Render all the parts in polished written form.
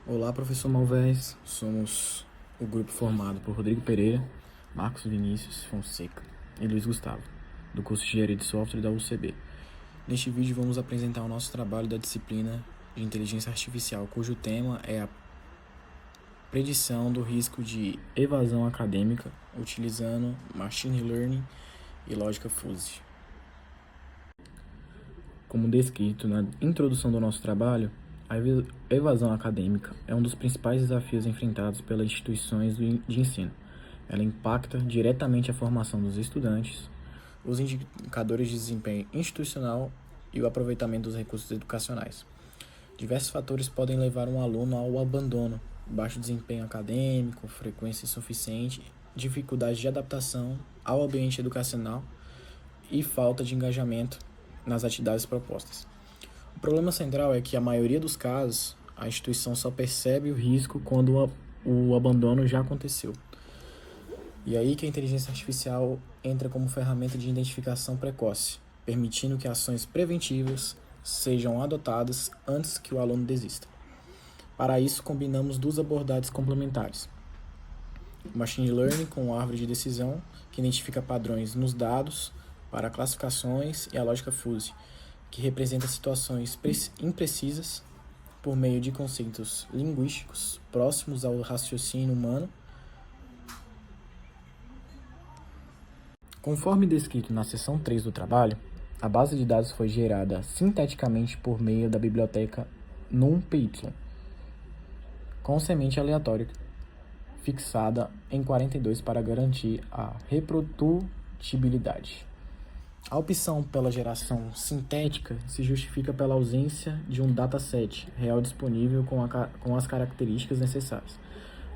Olá, professor Malvez. Somos o grupo formado por Rodrigo Pereira, Marcos Vinícius Fonseca e Luiz Gustavo, do curso de Engenharia de Software da UCB. Neste vídeo vamos apresentar o nosso trabalho da disciplina de Inteligência Artificial, cujo tema é a predição do risco de evasão acadêmica utilizando Machine Learning e Lógica Fuzzy. Como descrito na introdução do nosso trabalho, a evasão acadêmica é um dos principais desafios enfrentados pelas instituições de ensino. Ela impacta diretamente a formação dos estudantes, os indicadores de desempenho institucional e o aproveitamento dos recursos educacionais. Diversos fatores podem levar um aluno ao abandono: baixo desempenho acadêmico, frequência insuficiente, dificuldade de adaptação ao ambiente educacional e falta de engajamento nas atividades propostas. O problema central é que, a maioria dos casos, a instituição só percebe o risco quando o abandono já aconteceu. E aí que a inteligência artificial entra como ferramenta de identificação precoce, permitindo que ações preventivas sejam adotadas antes que o aluno desista. Para isso, combinamos duas abordagens complementares: o Machine Learning com árvore de decisão, que identifica padrões nos dados para classificações, e a Lógica Fuzzy, que representa situações imprecisas por meio de conceitos linguísticos próximos ao raciocínio humano. Conforme descrito na seção 3 do trabalho, a base de dados foi gerada sinteticamente por meio da biblioteca NumPy, com semente aleatória fixada em 42 para garantir a reprodutibilidade. A opção pela geração sintética se justifica pela ausência de um dataset real disponível com as características necessárias,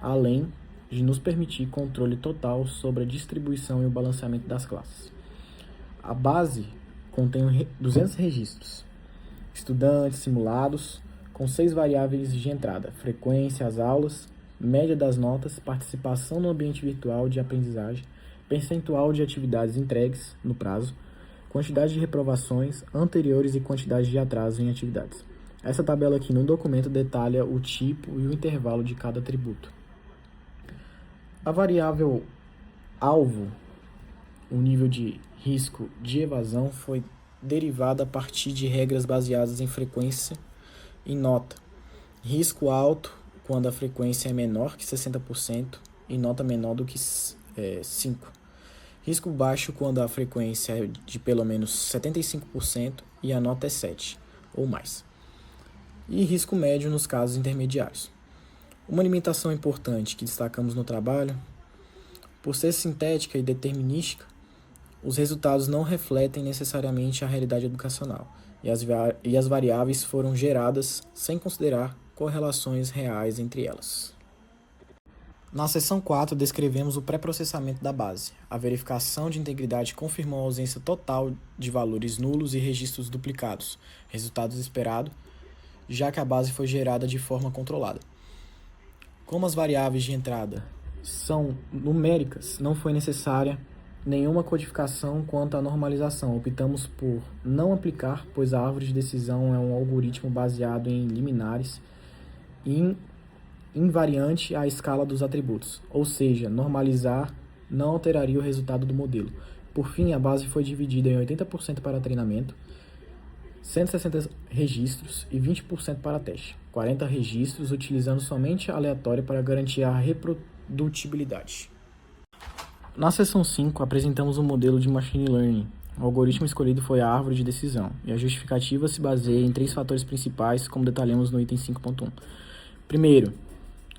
além de nos permitir controle total sobre a distribuição e o balanceamento das classes. A base contém 200 registros, estudantes simulados, com 6 variáveis de entrada: frequência às aulas, média das notas, participação no ambiente virtual de aprendizagem, percentual de atividades entregues no prazo, quantidade de reprovações anteriores e quantidade de atraso em atividades. Essa tabela aqui no documento detalha o tipo e o intervalo de cada atributo. A variável alvo, o nível de risco de evasão, foi derivada a partir de regras baseadas em frequência e nota. Risco alto quando a frequência é menor que 60% e nota menor do que 5%. Risco baixo quando a frequência é de pelo menos 75% e a nota é 7 ou mais. E risco médio nos casos intermediários. Uma limitação importante que destacamos no trabalho: por ser sintética e determinística, os resultados não refletem necessariamente a realidade educacional, e as variáveis foram geradas sem considerar correlações reais entre elas. Na seção 4, descrevemos o pré-processamento da base. A verificação de integridade confirmou a ausência total de valores nulos e registros duplicados, resultados esperados, já que a base foi gerada de forma controlada. Como as variáveis de entrada são numéricas, não foi necessária nenhuma codificação quanto à normalização. Optamos por não aplicar, pois a árvore de decisão é um algoritmo baseado em liminares e invariante à escala dos atributos, ou seja, normalizar não alteraria o resultado do modelo. Por fim, a base foi dividida em 80% para treinamento, 160 registros e 20% para teste, 40 registros utilizando somente aleatório para garantir a reprodutibilidade. Na seção 5, apresentamos um modelo de Machine Learning. O algoritmo escolhido foi a árvore de decisão, e a justificativa se baseia em 3 fatores principais, como detalhamos no item 5.1. Primeiro,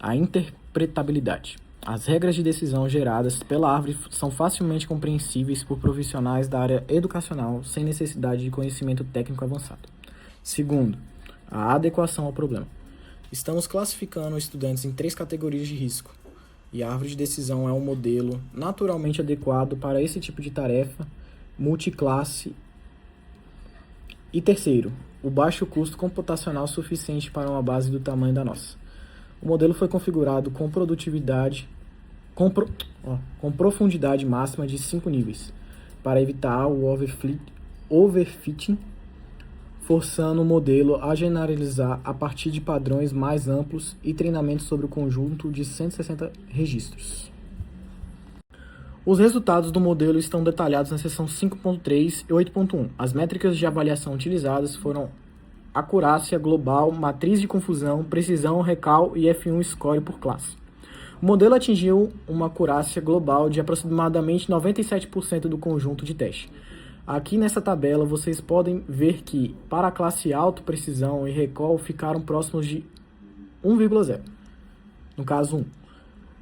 a interpretabilidade. As regras de decisão geradas pela árvore são facilmente compreensíveis por profissionais da área educacional sem necessidade de conhecimento técnico avançado. Segundo, a adequação ao problema. Estamos classificando estudantes em 3 categorias de risco, e a árvore de decisão é um modelo naturalmente adequado para esse tipo de tarefa multiclasse. E terceiro, o baixo custo computacional suficiente para uma base do tamanho da nossa. O modelo foi configurado com com profundidade máxima de 5 níveis, para evitar o overfitting. forçando o modelo a generalizar a partir de padrões mais amplos e treinamento sobre o conjunto de 160 registros. Os resultados do modelo estão detalhados na seção 5.3 e 8.1. As métricas de avaliação utilizadas foram acurácia global, matriz de confusão, precisão, recal e F1 score por classe. O modelo atingiu uma acurácia global de aproximadamente 97% do conjunto de teste. Aqui nessa tabela vocês podem ver que para a classe alto, precisão e recall ficaram próximos de 1,0, no caso 1.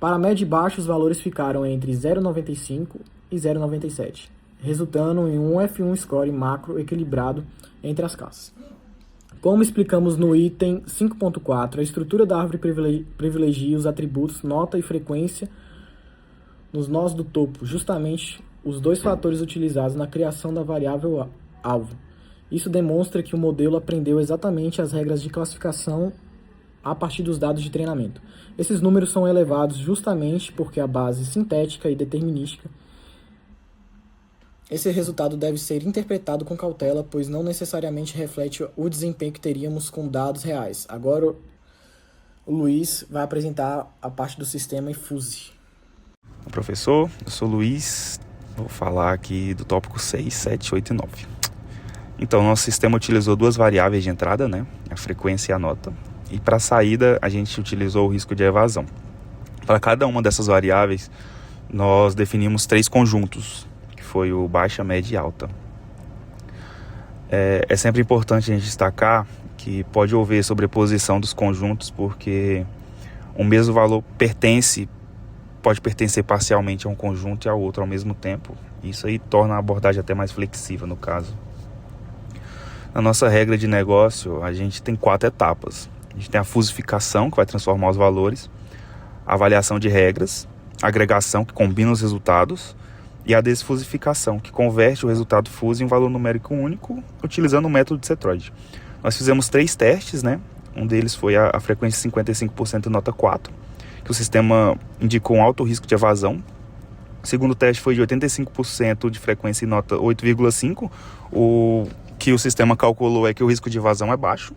Para médio e baixo, os valores ficaram entre 0,95 e 0,97, resultando em um F1 score macro equilibrado entre as classes. Como explicamos no item 5.4, a estrutura da árvore privilegia os atributos nota e frequência nos nós do topo, justamente os dois fatores utilizados na criação da variável alvo. Isso demonstra que o modelo aprendeu exatamente as regras de classificação a partir dos dados de treinamento. Esses números são elevados justamente porque a base sintética e determinística. Esse resultado deve ser interpretado com cautela, pois não necessariamente reflete o desempenho que teríamos com dados reais. Agora o Luiz vai apresentar a parte do sistema Fuse. Professor, eu sou o Luiz, vou falar aqui do tópico 6, 7, 8 e 9. Então, nosso sistema utilizou duas variáveis de entrada, a frequência e a nota. E para a saída, a gente utilizou o risco de evasão. Para cada uma dessas variáveis, nós definimos 3 conjuntos, que foi o baixa, média e alta. É sempre importante a gente destacar que pode haver sobreposição dos conjuntos, porque o mesmo valor pode pertencer parcialmente a um conjunto e ao outro ao mesmo tempo. Isso aí torna a abordagem até mais flexível no caso. Na nossa regra de negócio, a gente tem 4 etapas. A gente tem a fusificação, que vai transformar os valores, a avaliação de regras, a agregação, que combina os resultados, e a desfusificação, que converte o resultado fuse em um valor numérico único, utilizando o método de Cetroid. Nós fizemos 3 testes, Um deles foi a frequência 55% nota 4, que o sistema indicou um alto risco de evasão. O segundo teste foi de 85% de frequência e nota 8,5. O que o sistema calculou é que o risco de evasão é baixo.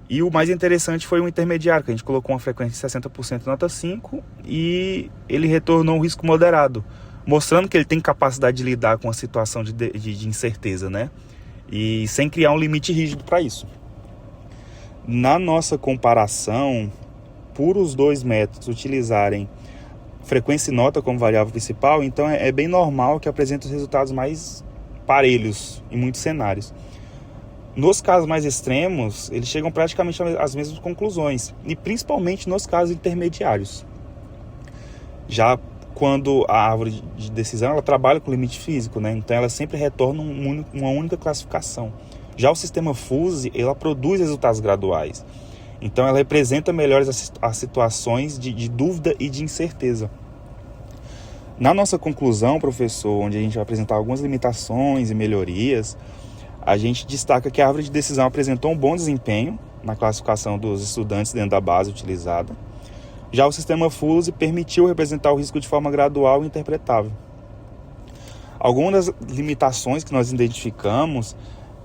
E o mais interessante foi o intermediário, que a gente colocou uma frequência de 60% nota 5 e ele retornou um risco moderado, mostrando que ele tem capacidade de lidar com a situação de incerteza, E sem criar um limite rígido para isso. Na nossa comparação, por os dois métodos utilizarem frequência e nota como variável principal, então é bem normal que apresente os resultados mais parelhos em muitos cenários. Nos casos mais extremos, eles chegam praticamente às mesmas conclusões, e principalmente nos casos intermediários. Já quando a árvore de decisão ela trabalha com limite físico, então ela sempre retorna uma única classificação. Já o sistema Fuse, ela produz resultados graduais. Então ela representa melhor as situações de dúvida e de incerteza. Na nossa conclusão, professor, onde a gente vai apresentar algumas limitações e melhorias, a gente destaca que a árvore de decisão apresentou um bom desempenho na classificação dos estudantes dentro da base utilizada. Já o sistema Fuse permitiu representar o risco de forma gradual e interpretável. Algumas das limitações que nós identificamos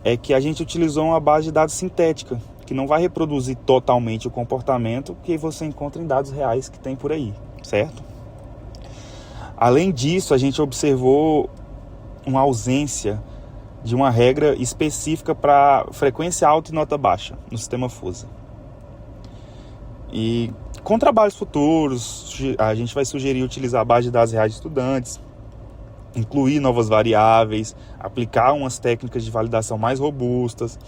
é que a gente utilizou uma base de dados sintética, que não vai reproduzir totalmente o comportamento que você encontra em dados reais que tem por aí, certo? Além disso, a gente observou uma ausência de uma regra específica para frequência alta e nota baixa no sistema Fuse. E com trabalhos futuros, a gente vai sugerir utilizar a base de dados reais de estudantes, incluir novas variáveis, aplicar umas técnicas de validação mais robustas.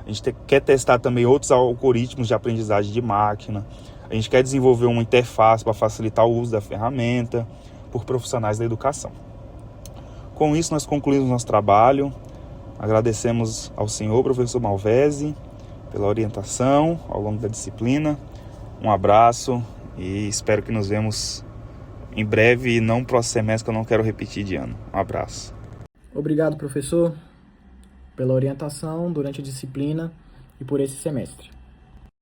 A gente quer testar também outros algoritmos de aprendizagem de máquina. A gente quer desenvolver uma interface para facilitar o uso da ferramenta por profissionais da educação. Com isso, nós concluímos nosso trabalho. Agradecemos ao senhor, professor Malvese, pela orientação ao longo da disciplina. Um abraço e espero que nos vemos em breve e não no próximo semestre, que eu não quero repetir de ano. Um abraço. Obrigado, professor, pela orientação durante a disciplina e por esse semestre.